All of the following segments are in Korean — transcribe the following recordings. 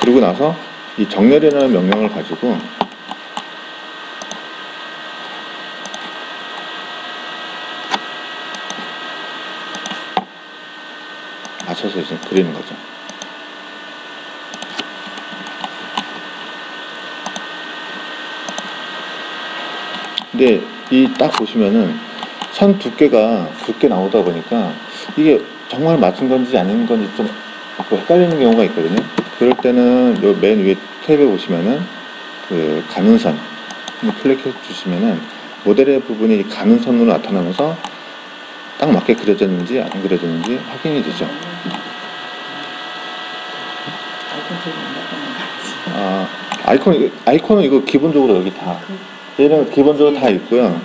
그리고 나서 이 정렬이라는 명령을 가지고 맞춰서 이제 그리는 거죠. 근데 이 딱 보시면은 선 두께가 굵게 나오다 보니까 이게 정말 맞춘 건지 아닌 건지 좀 헷갈리는 경우가 있거든요. 그럴 때는 요 맨 위에 탭에 보시면은 그 가는선 클릭해 주시면은 모델의 부분이 가는선으로 나타나면서 딱 맞게 그려졌는지 안 그려졌는지 확인이 되죠. 아이콘은 이거 기본적으로 여기 다 얘는 기본적으로 다 있고요.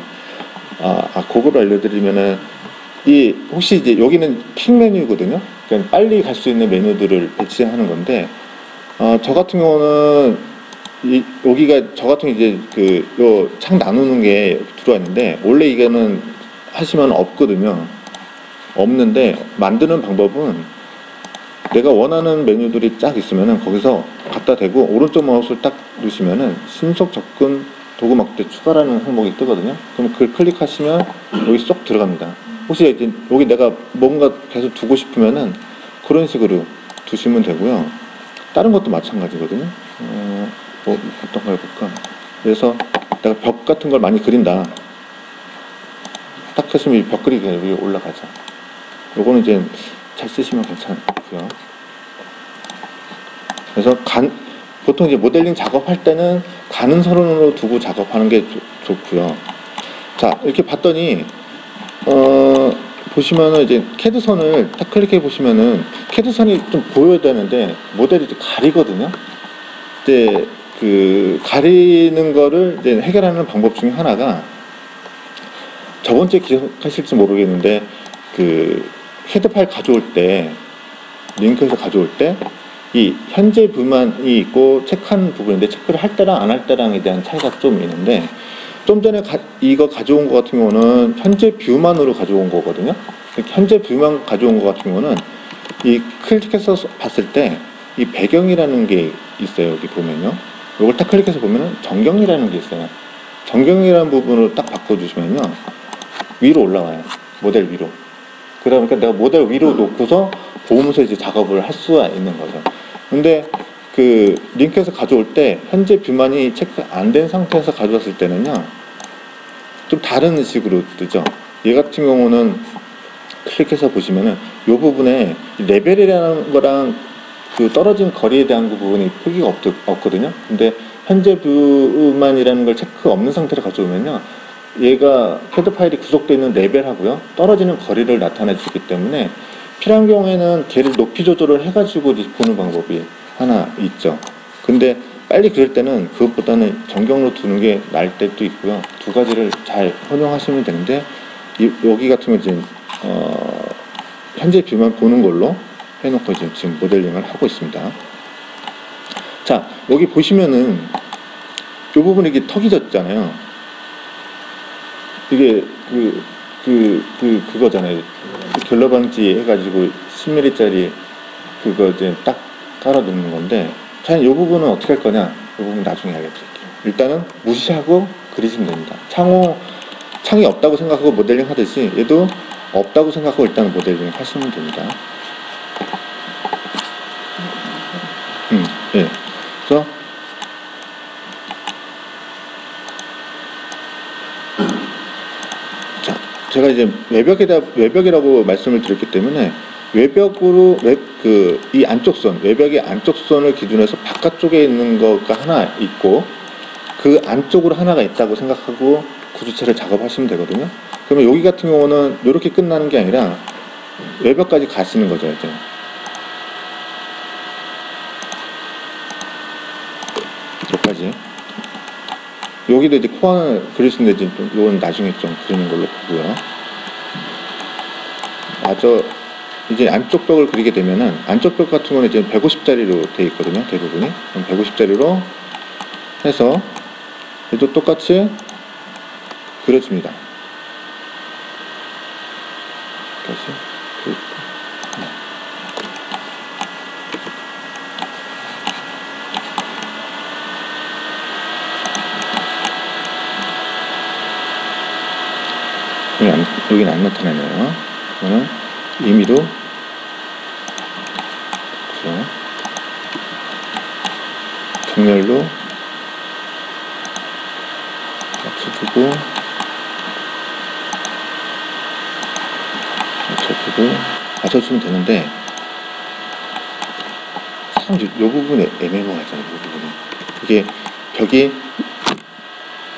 그걸 알려드리면은 혹시 이제 여기는 킥 메뉴거든요. 그러니까 빨리 갈 수 있는 메뉴들을 배치하는 건데 저 같은 경우는 여기가 저 같은 이제 요 창 나누는 게 들어와 있는데 원래 이거는 하시면 없거든요. 없는데 만드는 방법은 내가 원하는 메뉴들이 쫙 있으면은 거기서 갖다 대고 오른쪽 마우스를 딱 누르시면은 신속 접근 도구 막대 추가라는 항목이 뜨거든요. 그럼 그걸 클릭하시면 여기 쏙 들어갑니다. 혹시 이제 여기 내가 뭔가 계속 두고 싶으면은 그런 식으로 두시면 되고요. 다른 것도 마찬가지거든요. 뭐 어떤 거 해볼까? 그래서 내가 벽 같은 걸 많이 그린다. 딱 하시면 벽 그리기 위에 올라가죠. 요거는 이제 잘 쓰시면 괜찮고요. 그래서 보통 이제 모델링 작업할 때는 가는 선으로 두고 작업하는 게 좋고요. 자, 이렇게 봤더니 보시면은 이제 캐드 선을 딱 클릭해 보시면은 캐드 선이 좀 보여야 되는데 모델이 이제 가리거든요. 이제 가리는 거를 이제 해결하는 방법 중에 하나가 저번주에 기억하실지 모르겠는데 헤드 파일 가져올 때 링크에서 가져올 때 이 현재 뷰만이 있고 체크한 부분인데 체크를 할 때랑 안 할 때랑에 대한 차이가 좀 있는데 좀 전에 이거 가져온 것 같은 경우는 현재 뷰만으로 가져온 거거든요. 현재 뷰만 가져온 것 같은 경우는 이 클릭해서 봤을 때 이 배경이라는 게 있어요. 여기 보면요. 이걸 딱 클릭해서 보면은 전경이라는 게 있어요. 전경이라는 부분을 딱 바꿔주시면요. 위로 올라와요. 모델 위로. 그러니까 내가 모델 위로 놓고서 보면서 이제 작업을 할 수가 있는 거죠. 근데 링크에서 가져올 때 현재 뷰만이 체크 안 된 상태에서 가져왔을 때는요. 좀 다른 식으로 뜨죠. 얘 같은 경우는 클릭해서 보시면은 이 부분에 레벨이라는 거랑 떨어진 거리에 대한 부분이 표기가 없거든요. 근데 현재 뷰만이라는 걸 체크 없는 상태로 가져오면요. 얘가 캐드 파일이 구속되어 있는 레벨하고요. 떨어지는 거리를 나타내 주기 때문에 필요한 경우에는 걔를 높이 조절을 해가지고 보는 방법이 하나 있죠. 근데 빨리 그릴 때는 그것보다는 전경으로 두는 게 나을 때도 있고요. 두 가지를 잘 혼용하시면 되는데 여기 같은 경우 이제 현재 뷰만 보는 걸로 해놓고 지금 모델링을 하고 있습니다. 자, 여기 보시면은 이 부분에 이게 턱이 졌잖아요. 이게 그거잖아요. 결러 방지 해가지고 10mm짜리 그거 이제 딱 깔아 놓는 건데, 과연 이 부분은 어떻게 할 거냐? 이 부분 나중에 알려드릴게요. 일단은 무시하고 그리시면 됩니다. 창이 없다고 생각하고 모델링 하듯이 얘도 없다고 생각하고 일단 모델링 하시면 됩니다. 예. 그래서 제가 이제 외벽이라고 말씀을 드렸기 때문에 외벽으로 이 안쪽 선, 외벽의 안쪽 선을 기준해서 바깥쪽에 있는 거가 하나 있고 그 안쪽으로 하나가 있다고 생각하고 구조체를 작업하시면 되거든요. 그러면 여기 같은 경우는 이렇게 끝나는 게 아니라 외벽까지 가시는 거죠, 이제. 여기까지. 여기도 이제 코 하나 그릴 수 있는데 이건 나중에 좀 그리는 걸로 보고요. 이제 안쪽 벽을 그리게 되면은 안쪽 벽 같은 경우는 이제 150짜리로 되어 있거든요. 대부분이. 그럼 150짜리로 해서 얘도 똑같이 그려줍니다. 다시 여기는 안 나타나네요. 그러면 임의로 그렇죠. 정렬로 맞춰주면 되는데 참 이 부분에 애매모호하잖아요. 이 부분이 이게 벽이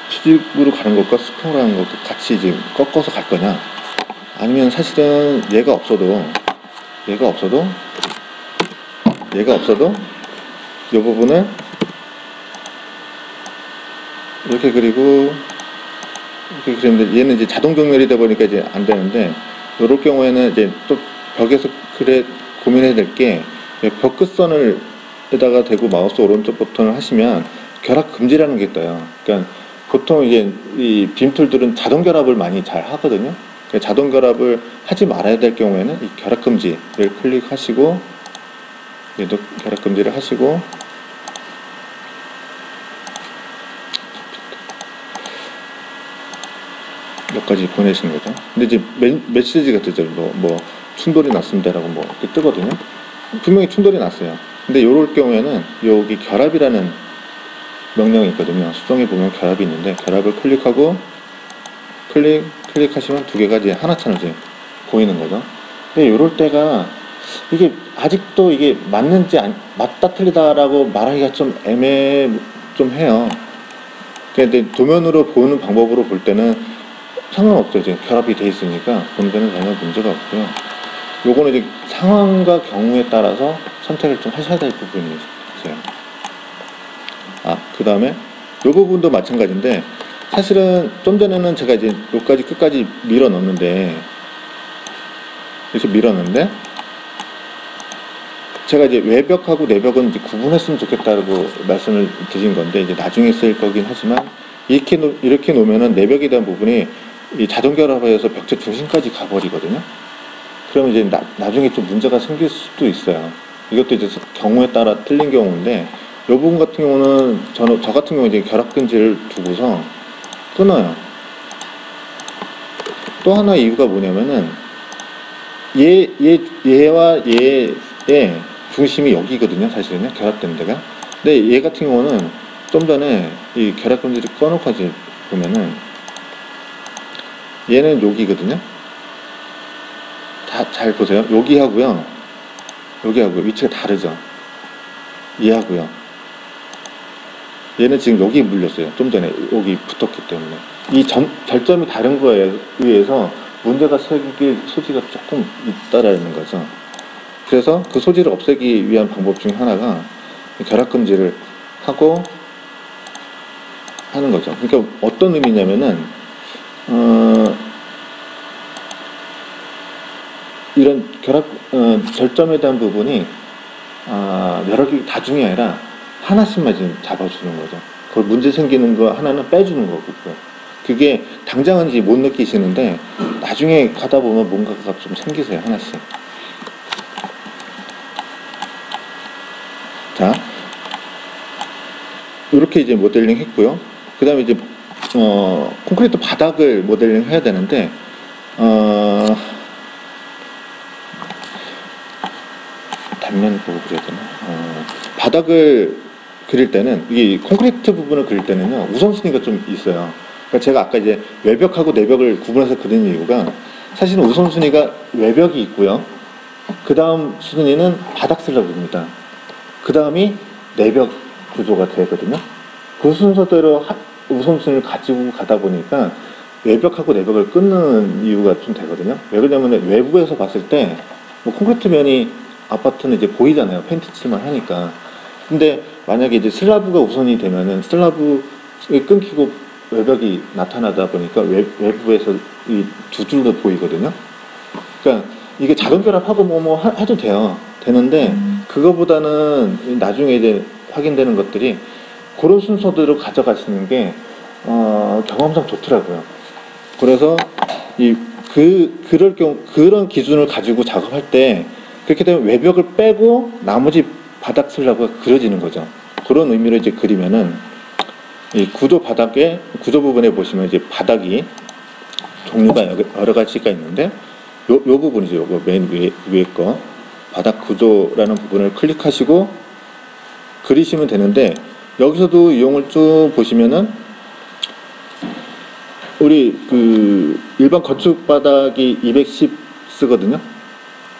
수직으로 가는 것과 수평으로 가는 것도 같이 지금 꺾어서 갈 거냐, 아니면 사실은 얘가 없어도 이 부분을 이렇게 그리고 이렇게 그리는데, 얘는 이제 자동 정렬이다 보니까 이제 안 되는데, 이럴 경우에는 이제 또 벽에서 고민해야 될 게, 벽 끝선을 에다가 대고 마우스 오른쪽 버튼을 하시면 결합 금지라는 게 떠요. 그러니까 보통 이제 이 빔툴들은 자동 결합을 많이 잘 하거든요. 그러니까 자동 결합을 하지 말아야 될 경우에는 이 결합 금지를 클릭하시고, 얘도 결합 금지를 하시고, 여기까지 보내시는 거죠. 근데 이제 메시지가 뜨죠. 뭐 충돌이 났습니다라고 뭐 이렇게 뜨거든요. 분명히 충돌이 났어요. 근데 이럴 경우에는 여기 결합이라는 명령이 있거든요. 수정에 보면 결합이 있는데, 결합을 클릭하고 클릭하시면 두 개가 이제 하나처럼 이제 보이는 거죠. 근데 이럴 때가 이게 아직도 이게 맞는지 맞다 틀리다라고 말하기가 좀 좀 해요. 근데 도면으로 보는 방법으로 볼 때는 상관없죠. 이제 결합이 돼 있으니까 보는 데는 전혀 문제가 없고요. 요거는 이제 상황과 경우에 따라서 선택을 좀 하셔야 될 부분이 있어요. 그 다음에 요 부분도 마찬가지인데, 사실은 좀 전에는 제가 이제 여기까지 끝까지 밀어 넣는데, 이렇게 밀었는데, 제가 이제 외벽하고 내벽은 이제 구분했으면 좋겠다고 말씀을 드린 건데, 이제 나중에 쓸 거긴 하지만, 이렇게 놓으면은 내벽에 대한 부분이 이 자동 결합하여서 벽체 중심까지 가버리거든요. 그러면 이제 나중에 좀 문제가 생길 수도 있어요. 이것도 이제 경우에 따라 틀린 경우인데, 이 부분 같은 경우는 저 같은 경우 이제 결합 금지를 두고서 끊어요. 또 하나 이유가 뭐냐면은, 얘와 얘의 중심이 여기거든요. 사실은요. 결합된 데가. 근데 얘 같은 경우는 좀 전에 이 결합 금지를 꺼놓고 이제 보면은, 얘는 여기거든요. 잘 보세요. 여기하고요, 위치가 다르죠. 얘하고요. 얘는 지금 여기 물렸어요. 좀 전에 여기 붙었기 때문에. 이 결점이 다른 거에 의해서 문제가 생길 소지가 조금 있다라는 거죠. 그래서 그 소지를 없애기 위한 방법 중 하나가 결합 금지를 하고 하는 거죠. 그러니까 어떤 의미냐면은, 이런 결점에 대한 부분이 여러 개 다중이 아니라 하나씩만 지금 잡아주는 거죠. 그 문제 생기는 거 하나는 빼주는 거고요. 그게 당장은 이제 못 느끼시는데 나중에 가다 보면 뭔가가 좀 생기세요. 하나씩. 자, 이렇게 이제 모델링 했고요. 그 다음에 이제 콘크리트 바닥을 모델링 해야 되는데, 단면 보고 그려야 되나? 바닥을 그릴 때는, 이 콘크리트 부분을 그릴 때는요, 우선순위가 좀 있어요. 그러니까 제가 아까 이제 외벽하고 내벽을 구분해서 그린 이유가, 사실은 우선순위가 외벽이 있고요. 그 다음 순위는 바닥 슬러브입니다. 그 다음이 내벽 구조가 되거든요. 그 순서대로 우선순위를 가지고 가다 보니까 외벽하고 내벽을 끊는 이유가 좀 되거든요. 왜 그러냐면 외부에서 봤을 때 뭐 콘크리트 면이 아파트는 이제 보이잖아요. 페인트 칠만 하니까. 근데 만약에 이제 슬라브가 우선이 되면은 슬라브에 끊기고 외벽이 나타나다 보니까 외부에서 이 두 줄로 보이거든요. 그러니까 이게 자동 결합하고 뭐 해도 돼요. 되는데 그거보다는 나중에 이제 확인되는 것들이 그런 순서대로 가져가시는 게 경험상 좋더라고요. 그래서 그런 기준을 가지고 작업할 때 그렇게 되면 외벽을 빼고 나머지 바닥 슬라브가 그려지는 거죠. 그런 의미로 이제 그리면은 이 구조 부분에 보시면 이제 바닥이 종류가 여러 가지가 있는데 요 부분이죠. 요거 맨 위에 거 바닥 구조라는 부분을 클릭하시고 그리시면 되는데, 여기서도 이용을 쭉 보시면은 우리 그 일반 건축 바닥이 210 쓰거든요.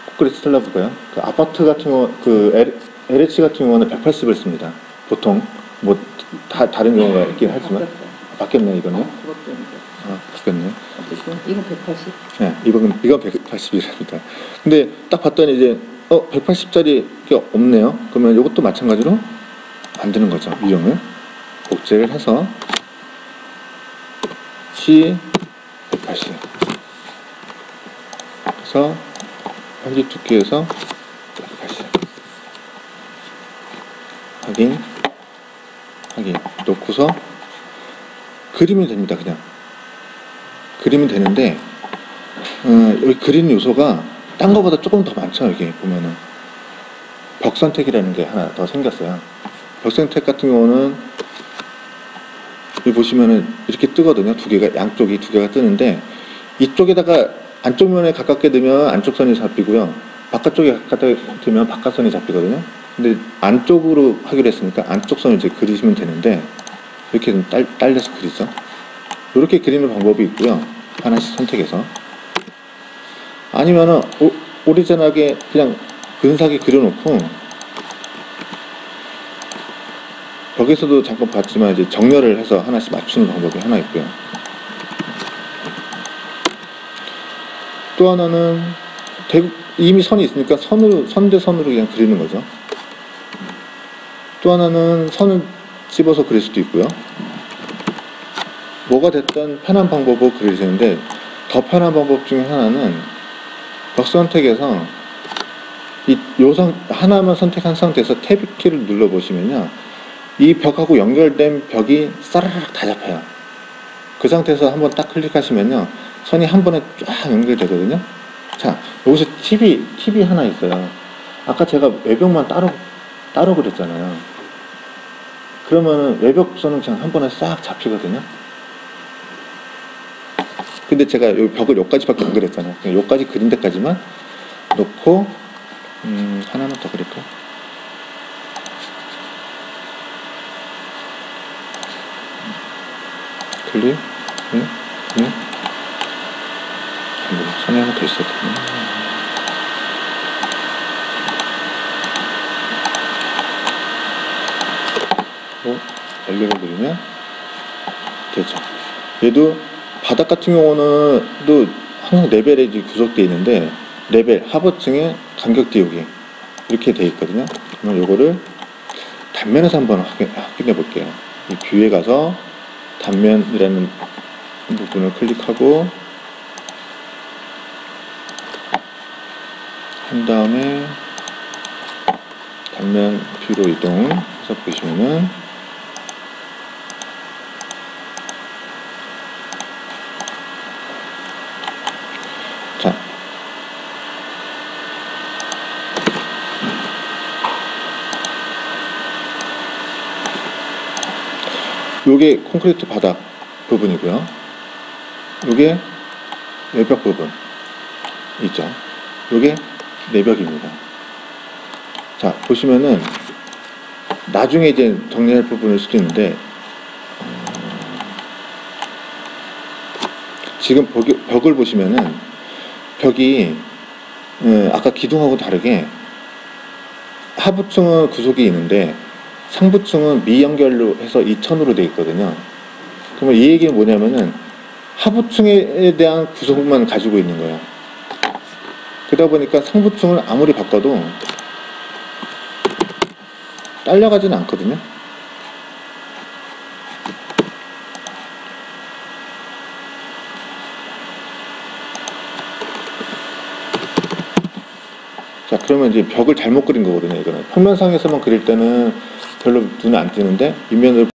콘크리트 슬라브가요. 그 아파트 같은 경우 그 LH 같은 경우는 180을 씁니다. 보통 뭐 다른 경우가 있긴 하지만 바뀌었네 이거는. 바뀌었네. 이건 180. 네, 이건 180이랍니다. 근데 딱 봤더니 이제 180짜리 게 없네요. 그러면 이것도 마찬가지로 만드는 거죠. 유형을 복제를 해서 C 180. 그래서 편집 두께에서 180. 확인 놓고서 그리면 됩니다. 그냥 그리면 되는데 여기 그리는 요소가 딴 거보다 조금 더 많죠. 여기 보면은 벽 선택이라는 게 하나 더 생겼어요. 벽 선택 같은 경우는 여기 보시면은 이렇게 뜨거든요. 두 개가, 양쪽이 두 개가 뜨는데, 이쪽에다가 안쪽 면에 가깝게 두면 안쪽 선이 잡히고요, 바깥쪽에 가깝게 두면 바깥선이 잡히거든요. 근데 안쪽으로 하기로 했으니까 안쪽 선을 이제 그리시면 되는데, 이렇게 좀 딸려서 그리죠. 이렇게 그리는 방법이 있고요. 하나씩 선택해서. 아니면은 오리지널하게 그냥 근사하게 그려놓고, 벽에서도 잠깐 봤지만 이제 정렬을 해서 하나씩 맞추는 방법이 하나 있고요. 또 하나는 이미 선이 있으니까 선 대 선으로 그냥 그리는 거죠. 또 하나는 선을 집어서 그릴 수도 있고요. 뭐가 됐든 편한 방법으로 그리시는데, 더 편한 방법 중에 하나는 벽 선택에서 하나만 선택한 상태에서 탭 키를 눌러 보시면요, 이 벽하고 연결된 벽이 싸라락 다 잡혀요. 그 상태에서 한번 딱 클릭하시면요, 선이 한 번에 쫙 연결되거든요. 자, 여기서 팁이 하나 있어요. 아까 제가 외벽만 따로 그렸잖아요. 그러면은 외벽선은 그냥 한 번에 싹 잡히거든요. 근데 제가 이 벽을 여기까지밖에 안 그렸잖아요. 여기까지 그린 데까지만 놓고 하나만 더 그릴까요? 클릭, 선이 하나 더 있었거든요. 연결을 누르면 되죠. 얘도 바닥 같은 경우는 또 항상 레벨에 구속되어 있는데, 레벨 하부층에 간격 띄우기 이렇게 되어 있거든요. 그러면 요거를 단면에서 한번 확인해 볼게요. 이 뷰에 가서 단면이라는 부분을 클릭하고 한 다음에 단면 뷰로 이동해서 보시면은 자, 요게 콘크리트 바닥 부분이고요. 요게 외벽 부분 있죠. 요게 내벽입니다. 자, 보시면은 나중에 이제 정리할 부분일 수도 있는데, 지금 벽을 보시면은 벽이 아까 기둥하고 다르게 하부층은 구속이 있는데 상부층은 미연결로 해서 2000으로 되어 있거든요. 그러면 이 얘기는 뭐냐면은 하부층에 대한 구속만 가지고 있는 거예요. 그러다 보니까 상부층을 아무리 바꿔도 딸려가지는 않거든요. 자, 그러면 이제 벽을 잘못 그린 거거든요. 이거는 평면상에서만 그릴 때는 별로 눈에 안 띄는데 윗면으로